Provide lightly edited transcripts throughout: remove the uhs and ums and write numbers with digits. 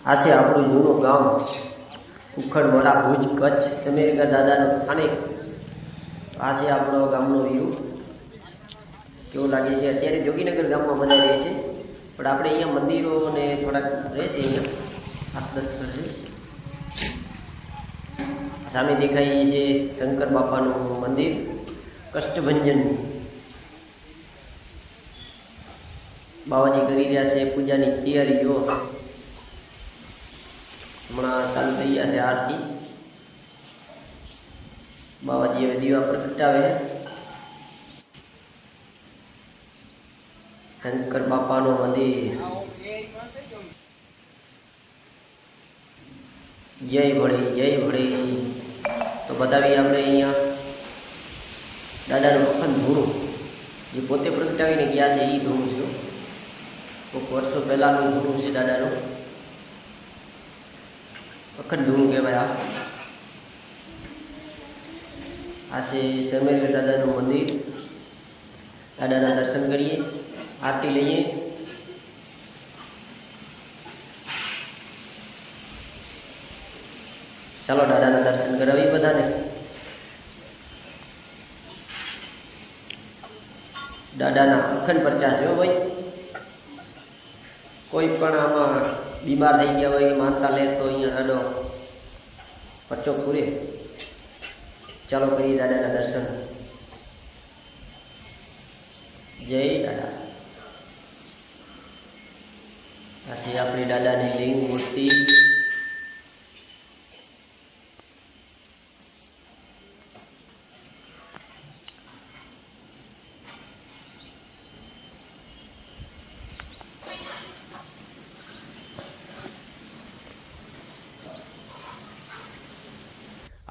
આ છે આપણું જૂનું ગામ ઉખડમોરા ભુજ કચ્છ સમેરગર દાદાનું સ્થાનિક. આ છે આપણો ગામનો વ્યૂ. કેવું લાગે છે? અત્યારે જોગીનગર ગામમાં બધા રહે છે, પણ આપણે અહીંયા મંદિરો ને થોડાક રહેશે. અહીંયા 8-10 ઘર છે. સામે દેખાય છે શંકર બાપાનું મંદિર કષ્ટભંજન. બાવાજી કરી રહ્યા છે પૂજાની તૈયારીઓ. હમણાં ચાલુ થઈ ગયા છે આરતી. બાવાજી હવે દીવા પ્રગટાવે. શંકર બાપાનું મંદિર. જય ભળી જય ભળી. તો બતાવીએ આપણે અહીંયા દાદાનું અખંડ ધૂણું જે પોતે પ્રગટાવીને ગયા છે. એ ધૂણું છે, કોઈક વર્ષો પહેલાંનું ધૂણું છે દાદાનું. અખંડ ધૂણું કહેવાય. આ છે સમેરગર દાદાનું મંદિર. દાદાના દર્શન કરીએ, આરતી લઈએ. ચાલો દાદાના દર્શન કરાવીએ બધાને. દાદાના અખંડ પ્રચાર છે ભાઈ. કોઈ પણ આમાં બીમાર થઈ ગયા હોય, માનતા લે તો અહીંયા દાદો પરચો પૂરે. ચાલો કરીએ દાદાના દર્શન. જય દાદા. આ છે આપણી દાદાની લિંગ મૂર્તિ.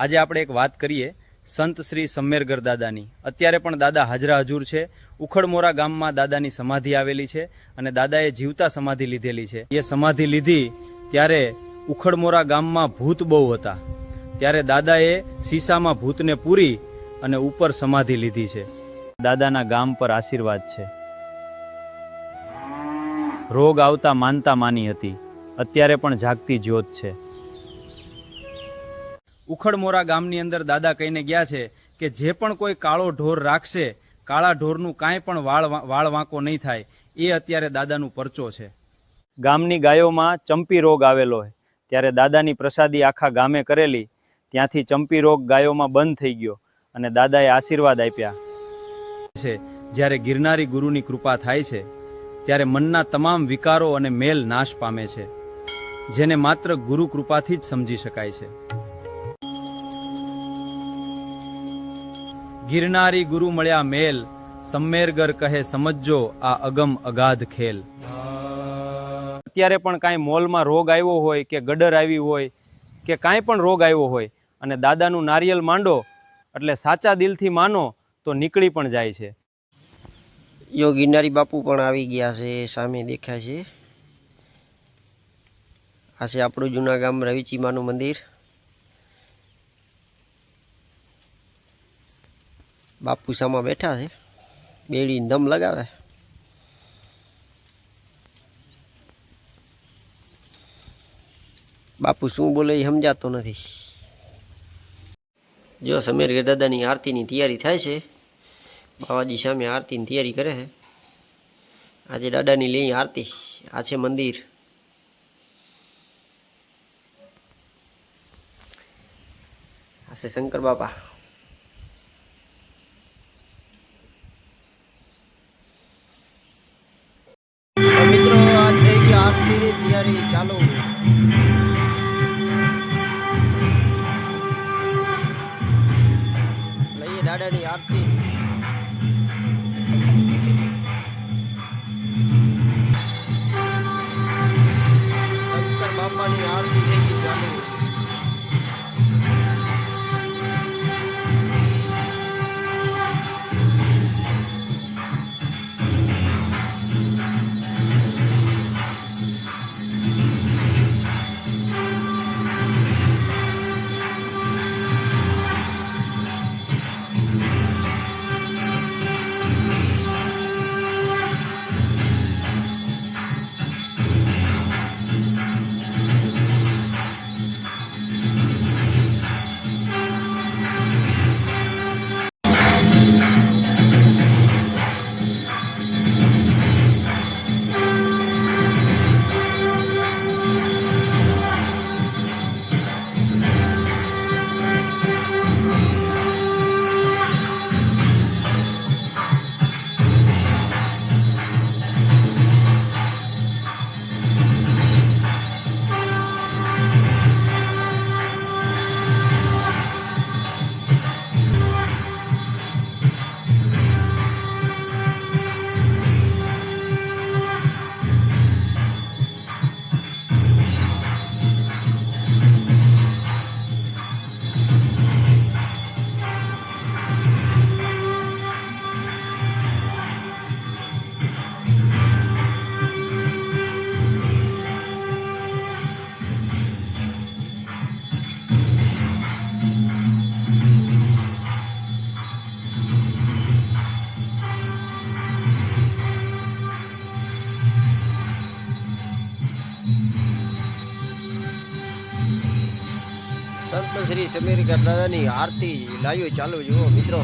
આજે આપણે એક વાત કરીએ સંત શ્રી સમેરગર દાદાની. અત્યારે પણ દાદા હાજરા હજુર છે. ઉખડમોરા ગામમાં દાદાની સમાધિ આવેલી છે અને દાદાએ જીવતા સમાધિ લીધેલી છે. એ સમાધિ લીધી ત્યારે ઉખડમોરા ગામમાં ભૂત બહુ હતા. ત્યારે દાદાએ શીશામાં ભૂતને પૂરી અને ઉપર સમાધિ લીધી છે. દાદાના ગામ પર આશીર્વાદ છે. રોગ આવતા માનતા માની હતી, અત્યારે પણ જાગતી જ્યોત છે. ઉખડમોરા ગામની અંદર દાદા કહીને ગયા છે કે જે પણ કોઈ કાળો ઢોર રાખશે, કાળા ઢોરનું કાંઈ પણ વાળ વાંકો નહીં થાય. એ અત્યારે દાદાનું પરચો છે. ગામની ગાયોમાં ચંપી રોગ આવેલો હોય ત્યારે દાદાની પ્રસાદી આખા ગામે કરેલી. ત્યાંથી ચંપી રોગ ગાયોમાં બંધ થઈ ગયો અને દાદાએ આશીર્વાદ આપ્યા છે. જ્યારે ગિરનારી ગુરુની કૃપા થાય છે ત્યારે મનના તમામ વિકારો અને મેલ નાશ પામે છે, જેને માત્ર ગુરુ કૃપાથી જ સમજી શકાય છે. ગિરનારી ગુરુ મળ્યા મેલ, સમેરગર કહે સમજો આ અગમ અગાધ ખેલ. અત્યારે પણ કાંઈ મોલમાં રોગ આવ્યો હોય કે ગડર આવી હોય કે કાંઈ પણ રોગ આવ્યો હોય અને દાદાનું નારિયેલ માંડો એટલે સાચા દિલથી માનો તો નીકળી પણ જાય છે. યો ગિરનારી બાપુ પણ આવી ગયા છે, સામે દેખાય છે. આ છે આપણું જૂના ગામ રવિચીમાનું મંદિર. બાપુ સામા બેઠા છે, બેડી દમ લગાવે. બાપુ શું બોલે એ સમજાતો નથી. જો સમેરગર દાદાની આરતીની તૈયારી થાય છે. બાવાજી સામે આરતીની તૈયારી કરે છે. આજે દાદાની લઈ આરતી. આ છે મંદિર. આ છે શંકર બાપા. મિત્રો આ થઈ ગઈ આરતીની તૈયારી ચાલુ. લઈએ દાદાની આરતી. શંકર બાપાની આરતી થઈ ગઈ ચાલુ. શ્રી સમીરકા દાદાની આરતી લાઈવ ચાલુ જુઓ મિત્રો.